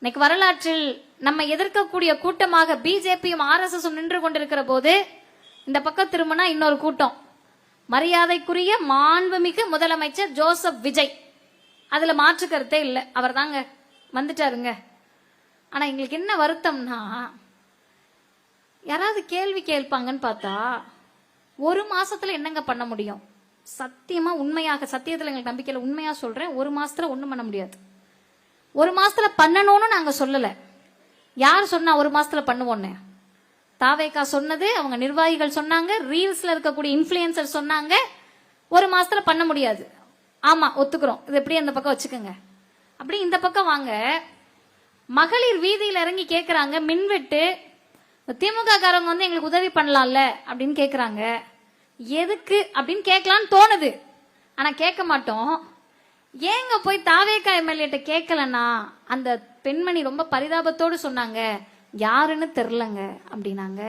இன்னைக்கு வரலாற்றில் நம்ம எதிர்க்கக்கூடிய கூட்டமாக பிஜேபியும் ஆர்எஸ்எஸும் நின்று கொண்டிருக்கிற போது இந்த பக்கம் திரும்பினா இன்னொரு கூட்டம், மரியாதைக்குரிய மாண்புமிகு முதலமைச்சர் ஜோசப் விஜய். அதுல மாற்று கருத்தே இல்லை, அவர் தாங்க வந்துட்டாருங்க. ஆனா எங்களுக்கு என்ன வருத்தம்னா, யாராவது கேள்வி கேட்பாங்கன்னு பார்த்தா ஒரு மாசத்துல என்னங்க பண்ண முடியும்? சத்தியமா உண்மையாக, சத்தியத்துல எங்களுக்கு நம்பிக்கையில உண்மையா சொல்றேன், ஒரு மாசத்துல ஒண்ணும் பண்ண முடியாது. ஒரு மாசத்துல பண்ணணும்னு நாங்க சொல்லல. யார் சொன்னா ஒரு மாசத்துல பண்ணுவோன்னு? தாவேகா சொன்னது, அவங்க நிர்வாகிகள் சொன்னாங்க, ரீல்ஸ்ல இருக்கக்கூடிய இன்ஃபுளுசர் சொன்னாங்க, ஒரு மாசத்துல பண்ண முடியாது. ஆமா, ஒத்துக்கிறோம். இது எப்படி அந்த பக்கம் வச்சுக்கோங்க. அப்படி இந்த பக்கம் வாங்க. மகளிர் வீதியில இறங்கி கேட்கறாங்க, மின்வெட்டு திமுக காரங்க வந்து எங்களுக்கு உதவி பண்ணலாம்ல அப்படின்னு கேட்கறாங்க. எதுக்கு அப்படின்னு கேட்கலான்னு தோணுது, ஆனா கேட்க மாட்டோம். ஏங்க போய் தாவேகா எம்எல்ஏட்ட கேட்கலன்னா, அந்த பெண்மணி ரொம்ப பரிதாபத்தோடு சொன்னாங்க, யாருன்னு தெரிலங்க அப்படின்னாங்க.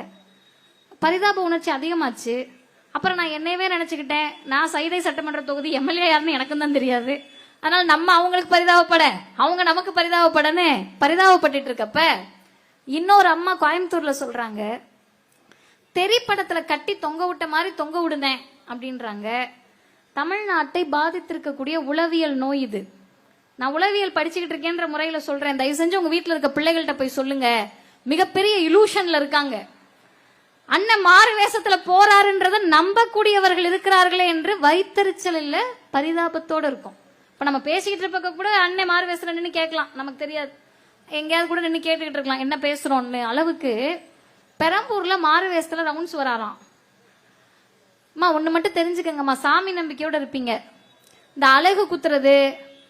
பரிதாப உணர்ச்சி அதிகமாச்சு. அப்புறம் நான் என்னையவே நினைச்சுக்கிட்டேன், நான் சைதை சட்டமன்ற தொகுதி எம்எல்ஏ யாருன்னு எனக்கும் தான் தெரியாது. அதனால நம்ம அவங்களுக்கு பரிதாபப்பட, அவங்க நமக்கு பரிதாபப்படன்னு பரிதாபப்பட்டு இருக்கப்ப, இன்னொரு அம்மா கோயம்புத்தூர்ல சொல்றாங்க, திரைப்படத்துல கட்டி தொங்க விட்ட மாதிரி தொங்க விடுனேன் அப்படின்றாங்க. தமிழ்நாட்டை பாதித்திருக்கக்கூடிய உளவியல் நோய் இது. நான் உளவியல் படிச்சுக்கிட்டு இருக்கேன்ற முறையில சொல்றேன், தயவு செஞ்சு உங்க வீட்டுல இருக்க பிள்ளைகள்கிட்ட போய் சொல்லுங்க. மிகப்பெரிய இலூஷன்ல இருக்காங்க. அண்ணன் மாறு வேஷத்துல போறாருன்றத நம்பக்கூடியவர்கள் இருக்கிறார்களே என்று வைத்தறிச்சல் இல்ல, பரிதாபத்தோடு இருக்கும். இப்ப நம்ம பேசிக்கிட்டு இருக்க கூட அண்ணன் மாறு வேஷத்துல நின்று கேட்கலாம், நமக்கு தெரியாது, எங்கேயாவது கூட நின்று கேட்டுக்கிட்டு இருக்கலாம் என்ன பேசுறோம்னு அளவுக்கு. பெரம்பூர்ல மாறு வேஷத்துல ரவுண்ட்ஸ் வராராம். அம்மா ஒண்ணு மட்டும் தெரிஞ்சுக்கங்கம்மா, சாமி நம்பிக்கையோட இருப்பீங்க. இந்த அழகு குத்துறது,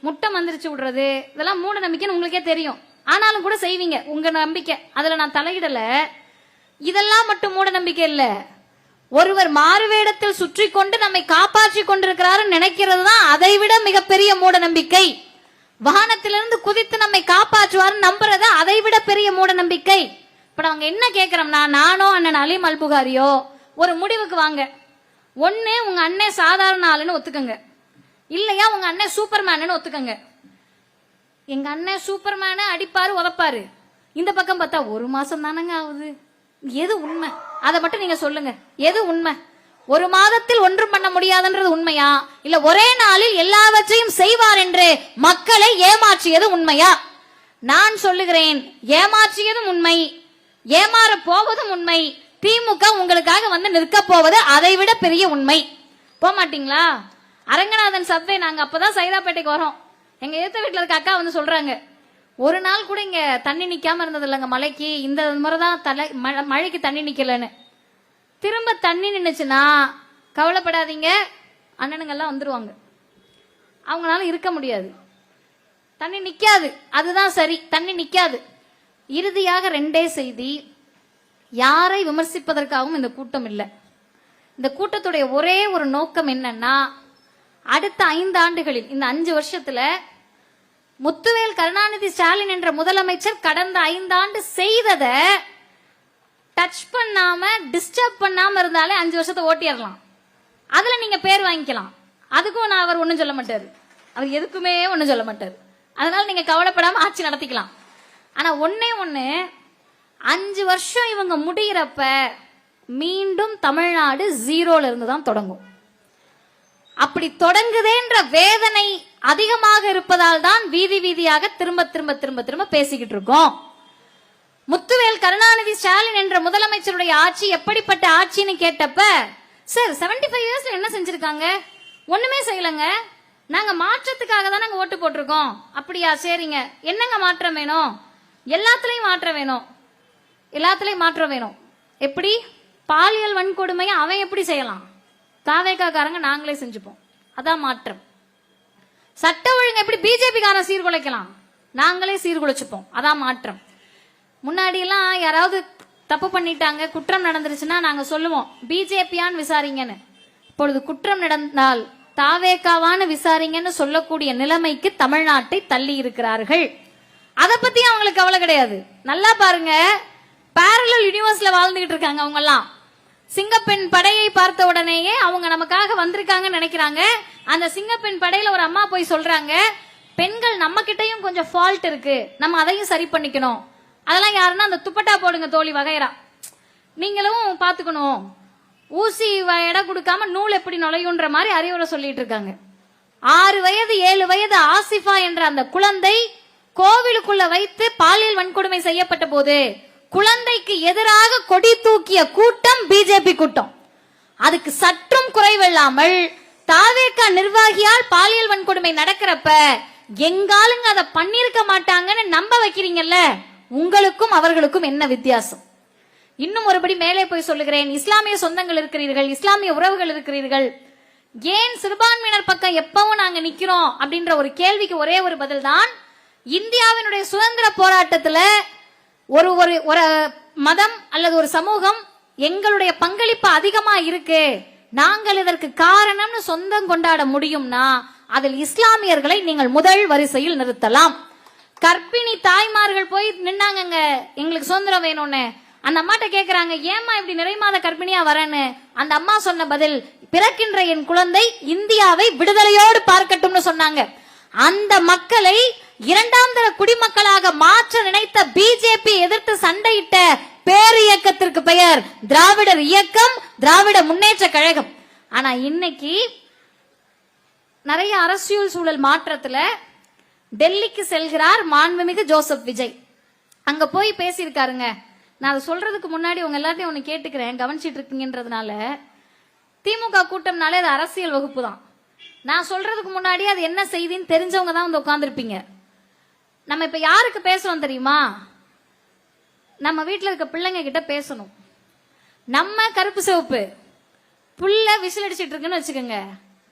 முட்டை மந்திரிச்சு விடுறது, இதெல்லாம் மூட நம்பிக்கைன்னு உங்களுக்கே தெரியும். ஆனாலும் கூட செய்வீங்க, உங்க நம்பிக்கை, அதுல நான் தலையிடல. இதெல்லாம் மட்டும் மூட நம்பிக்கை இல்ல, ஒருவர் மாறுவேடத்தில் சுற்றி கொண்டு நம்மை காப்பாற்றி கொண்டிருக்கிறாரு நினைக்கிறது தான் அதை விட மிகப்பெரிய மூட நம்பிக்கை. வானத்திலிருந்து குதித்து நம்மை காப்பாற்றுவாரு நம்புறத அதை விட பெரிய மூட நம்பிக்கை. இப்ப அவங்க என்ன கேட்கிறோம்னா, நானோ அண்ணன் அலீம் அல்புகாரியோ ஒரு முடிவுக்கு வாங்க. ஒண்ணு உங்க அண்ணன் சாதாரண ஆளுன்னு ஒத்துக்கங்க, இல்லையா உங்க அண்ணன் சூப்பர்மேனு ஒத்துக்கங்க. எங்க அண்ணன் சூப்பர்மேனு அடிப்பாரு உதப்பாரு, இந்த பக்கம் பார்த்தா ஒரு மாசம் தானங்க ஆகுது. எது உண்மை அதை மட்டும் நீங்க சொல்லுங்க. எது உண்மை? ஒரு மாதத்தில் ஒன்றும் பண்ண முடியாதுன்றது உண்மையா, இல்ல ஒரே நாளில் எல்லாவற்றையும் செய்வார் என்று மக்களை ஏமாற்றியது உண்மையா? நான் சொல்லுகிறேன், ஏமாற்றியதும் உண்மை, ஏமாற போவதும் உண்மை. திமுக உங்களுக்காக வந்து நிற்க போவது அதை விட பெரிய உண்மை. போக மாட்டீங்களா? அரங்கநாதன் சப்வே, நாங்க அப்பதான் சைதாப்பேட்டைக்கு வரோம். எங்க ஏத்த வீட்டுல இருக்க அக்கா வந்து சொல்றாங்க, ஒரு நாள் கூட இங்க தண்ணி நிக்காம இருந்தது இல்லைங்க மழைக்கு, இந்த முறைதான் மழைக்கு தண்ணி நிக்கலன்னு. திரும்ப தண்ணி நின்னுச்சுன்னா கவலைப்படாதீங்க, அண்ணனுங்கெல்லாம் வந்துருவாங்க. அவங்களால இருக்க முடியாது, தண்ணி நிக்காது, அதுதான் சரி, தண்ணி நிக்காது. இறுதியாக ரெண்டே செய்தி, யாரை விமர்சிப்பதற்காகவும் இந்த கூட்டம் இல்லை. இந்த கூட்டத்துடைய ஒரே ஒரு நோக்கம் என்னன்னா, அடுத்த 5 ஆண்டுகளில், இந்த 5 வருஷத்துல முத்துவேல் கருணாநிதி ஸ்டாலின் என்ற முதலமைச்சர் கடந்த 5 ஆண்டு செய்ததை டச் பண்ணாம டிஸ்டர்ப் பண்ணாம இருந்தாலே 5 வருஷத்தை ஓட்டிடலாம். அதுல நீங்க பேர் வாங்கிக்கலாம். அதுக்கும் நான் அவர் ஒன்னும் சொல்ல மாட்டாரு, அவர் எதுக்குமே ஒன்னும் சொல்ல மாட்டாரு. அதனால நீங்க கவலைப்படாம ஆட்சி நடத்திக்கலாம். ஆனா ஒன்னே ஒண்ணு, 5 வருஷம் இவங்க முடிகிறப்ப மீண்டும் தமிழ்நாடு 0ல இருந்து தான் தொடங்கும். அப்படி தொடங்குதேன்ற வேதனை அதிகமாக இருப்பதால் தான் வீதி வீதியாக திரும்ப திரும்ப திரும்ப திரும்ப பேசிக்கிட்டு இருக்கோம். முத்துவேல் கருணாநிதி ஸ்டாலின் என்ற முதலமைச்சருடைய ஆட்சி எப்படிப்பட்ட ஆட்சின்னு கேட்டப்ப, சார் 75 இயர்ஸ்ல என்ன செஞ்சிருக்காங்க? ஒண்ணுமே செய்யலங்க, நாங்க மாற்றத்துக்காக தான் நாங்க ஓட்டு போட்டிருக்கோம். அப்படியா, சரிங்க, என்னங்க மாற்றம் வேணும்? எல்லாத்துலயும் மாற்றம் வேணும், எல்லாத்துலயும் மாற்றம் வேணும். எப்படி? பாலியல் வன்கொடுமையை அவன் எப்படி செய்யலாம்? தாவேகா காரங்க நாங்களே செஞ்சுப்போம், அதான் மாற்றம். சட்ட ஒழுங்கு எப்படி பிஜேபி காரன் சீர்குலைக்கலாம்? நாங்களே சீர்குலைச்சுப்போம், அதான் மாற்றம். முன்னாடி எல்லாம் யாராவது தப்பு பண்ணிட்டாங்க, குற்றம் நடந்துருச்சுன்னா நாங்க சொல்லுவோம் பிஜேபியான்னு விசாரிங்கன்னு. இப்பொழுது குற்றம் நடந்தால் தாவேகாவான்னு விசாரிங்கன்னு சொல்லக்கூடிய நிலைமைக்கு தமிழ்நாட்டை தள்ளி இருக்கிறார்கள். அதை பத்தி அவங்களுக்கு கவலை கிடையாது. நல்லா பாருங்க, பேரலல் யூனிவர்ஸ்ல வாழ்ந்துகிட்டு இருக்காங்க அவங்க எல்லாம். சிங்கப்பெண் படையை பார்த்த உடனேயே அவங்க நமக்காக வந்திருக்காங்கன்னு நினைக்கிறாங்க. அந்த சிங்கப்பெண் படையில ஒரு அம்மா போய் சொல்றாங்க, பெண்கள் நம்ம கிட்டயும் கொஞ்சம் ஃபால்ட் இருக்கு, நம்ம அதையும் சரி பண்ணிக்கணும். அதெல்லாம் யாருன்னா அந்த துப்பட்டா போடுங்க தோழி வகைரா, நீங்களும் பாத்துக்கணும். ஊசி எடை கொடுக்காம நூல் எப்படி நுழையுன்ற மாதிரி அறிவுரை சொல்லிட்டு இருக்காங்க. 6 வயது 7 வயது ஆசிஃபா என்ற அந்த குழந்தை கோவிலுக்குள்ள வைத்து பாலியல் வன்கொடுமை செய்யப்பட்ட போது குழந்தைக்கு எதிராக கொடி தூக்கிய கூட்டம் பிஜேபி கூட்டம். அதுக்கு சற்றும் குறைவில்லாமல் தாவேகா நிர்வாகியால் பாலியல் வன்கொடுமை நடக்கிறப்ப எங்காலுங்க அதை பண்ணிருக்க மாட்டாங்கன்னு நம்ப வைக்கிறீங்கல்ல, உங்களுக்கும் அவர்களுக்கும் என்ன வித்தியாசம்? இன்னும் ஒருபடி மேலே போய் சொல்லுகிறேன். இஸ்லாமிய சொந்தங்கள் இருக்கிறீர்கள், இஸ்லாமிய உறவுகள் இருக்கிறீர்கள், ஏன் சிறுபான்மையினர் பக்கம் எப்பவும் நாங்க நிக்கிறோம் அப்படின்ற ஒரு கேள்விக்கு ஒரே ஒரு பதில் தான், இந்தியாவினுடைய சுதந்திர போராட்டத்துல ஒரு ஒரு மதம் அல்லது ஒரு சமூகம் எங்களுடைய பங்களிப்பு அதிகமா இருக்கு, நாங்கள் இதற்கு காரணம்னு சொந்தம் கொண்டாட முடியும்னா அதில் இஸ்லாமியர்களை நீங்கள் முதல் வரிசையில் நிறுத்தலாம். கர்ப்பிணி தாய்மார்கள் போய் நின்னாங்க, எங்களுக்கு சுதந்திரம் வேணும்னு. அந்த அம்மாட்ட கேக்குறாங்க, ஏமா இப்படி நிறைமாத கர்ப்பிணியா வரேன்னு. அந்த அம்மா சொன்ன பதில், பிறக்கின்ற என் குழந்தை இந்தியாவை விடுதலையோடு பார்க்கட்டும்னு சொன்னாங்க. அந்த மக்களை இரண்டாம் தர குடிமக்களாக மாற்ற நினைத்த பிஜேபி எதிர்த்து சண்டையிட்ட பேரு இயக்கத்திற்கு பெயர் திராவிடர் இயக்கம், திராவிட முன்னேற்ற கழகம். ஆனா இன்னைக்கு நிறைய அரசியல் சூழல் மாற்றத்துல டெல்லிக்கு செல்கிறார் மாண்புமிகு ஜோசப் விஜய். அங்க போய் பேசியிருக்காருங்க. நான் அதை சொல்றதுக்கு முன்னாடி உங்க எல்லாத்தையும் ஒண்ணு கேட்டுக்கிறேன், கவனிச்சிட்டு இருக்கீங்கன்றதுனால. திமுக கூட்டம்னாலே அது அரசியல் வகுப்பு தான். நான் சொல்றதுக்கு முன்னாடி அது என்ன செய்தின்னு தெரிஞ்சவங்க தான் வந்து உட்கார்ந்துருப்பீங்க. நம்ம இப்ப யாருக்கு பேசுறோம் தெரியுமா? நம்ம வீட்டில் இருக்க பிள்ளைங்க கிட்ட பேசணும். நம்ம கருப்பு சிவப்பு புள்ள விசில் அடிச்சிட்டு இருக்குன்னு வச்சுக்கோங்க,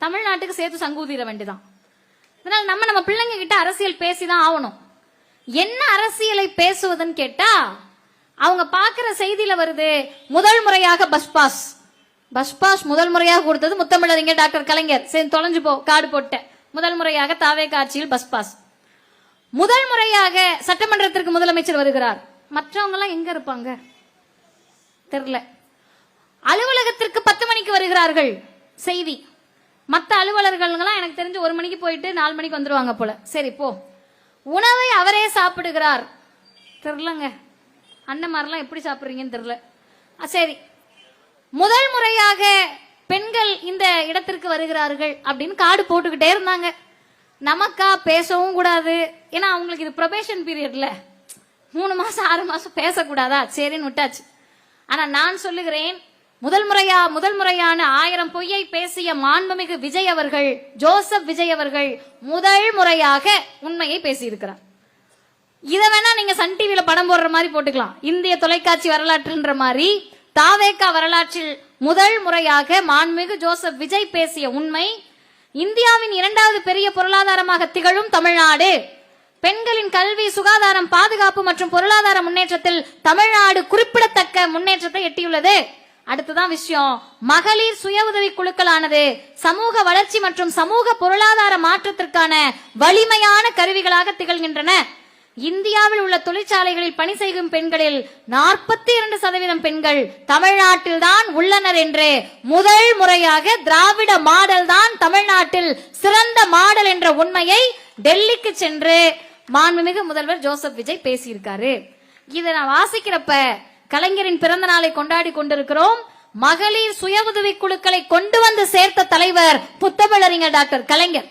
தமிழ்நாட்டுக்கு சேர்த்து சங்கூதிர வேண்டிதான். அதனால நம்ம பிள்ளைங்க கிட்ட அரசியல் பேசிதான் ஆகணும். என்ன அரசியலை பேசுவதுன்னு கேட்டா, அவங்க பாக்குற செய்தியில வருது, முதல் முறையாக பஸ் பாஸ் முதல் முறையாக கொடுத்தது முத்தமிழறிஞர் டாக்டர் கலைஞர். சரி தொலைஞ்சு போ, காடு போட்ட. முதல் முறையாக தாவேகா ஆட்சியில் பஸ் பாஸ். முதல் முறையாக சட்டமன்றத்திற்கு முதலமைச்சர் வருகிறார். மற்றவங்க எல்லாம் எங்க இருப்பாங்க தெரியல. அலுவலகத்திற்கு 10 மணிக்கு வருகிறார்கள் செய்தி. மற்ற அலுவலர்கள் எனக்கு தெரிஞ்சு 1 மணிக்கு போயிட்டு 4 மணிக்கு வந்துருவாங்க போல. சரி போ. உணவை அவரே சாப்பிடுகிறார். தெரியலங்க, அண்ணன் மாதிரிலாம் எப்படி சாப்பிடுறீங்கன்னு தெரியல. சரி, முதல் முறையாக பெண்கள் இந்த இடத்திற்கு வருகிறார்கள் அப்படின்னு கார்டு போட்டுக்கிட்டே இருந்தாங்க. நமக்கா பேசவும் கூடாது, ஏன்னா அவங்களுக்கு இது ப்ரொபேஷன் பீரியட்ல 3 மாசம் 6 மாசம் பேசக்கூடாதா, சரின்னு விட்டாச்சு. ஆனா நான் சொல்லுகிறேன், முதல் முறையான 1000 பொய்யை பேசிய மாண்புமிகு விஜய் அவர்கள், ஜோசப் விஜய் அவர்கள் முதல் முறையாக உண்மையை பேசியிருக்கிறார். இத வேணா நீங்க சன் டிவில படம் போடுற மாதிரி போட்டுக்கலாம். இந்திய தொலைக்காட்சி வரலாற்றுன்ற மாதிரி தாவேகா வரலாற்றில் முதல் முறையாக மாண்புமிகு ஜோசப் விஜய் பேசிய உண்மை, இந்தியாவின் 2வது பெரிய பொருளாதாரமாக திகழும் தமிழ்நாடு, பெண்களின் கல்வி, சுகாதாரம், பாதுகாப்பு மற்றும் பொருளாதார முன்னேற்றத்தில் தமிழ்நாடு குறிப்பிடத்தக்க முன்னேற்றத்தை எட்டியுள்ளது. அடுத்ததான் விஷயம், மகளிர் சுய உதவி குழுக்களானது சமூக வளர்ச்சி மற்றும் சமூக பொருளாதார மாற்றத்திற்கான வலிமையான கருவிகளாக திகழ்கின்றன. இந்தியாவில் உள்ள தொழிற்சாலைகளில் பணி செய்யும் பெண்களில் 42% பெண்கள் தமிழ்நாட்டில் தான் உள்ளனர் என்று முதல் முறையாக திராவிட மாடல் தான் தமிழ்நாட்டில் சிறந்த மாடல் என்ற உண்மையை டெல்லிக்கு சென்று மாண்புமிகு முதல்வர் ஜோசப் விஜய் பேசியிருக்காரு. இதை நான் வாசிக்கிறப்ப கலைஞரின் பிறந்த நாளை கொண்டாடி கொண்டிருக்கிறோம். மகளிர் சுய உதவி குழுக்களை கொண்டு வந்து சேர்த்த தலைவர் முத்தமிழறிஞர் டாக்டர் கலைஞர்.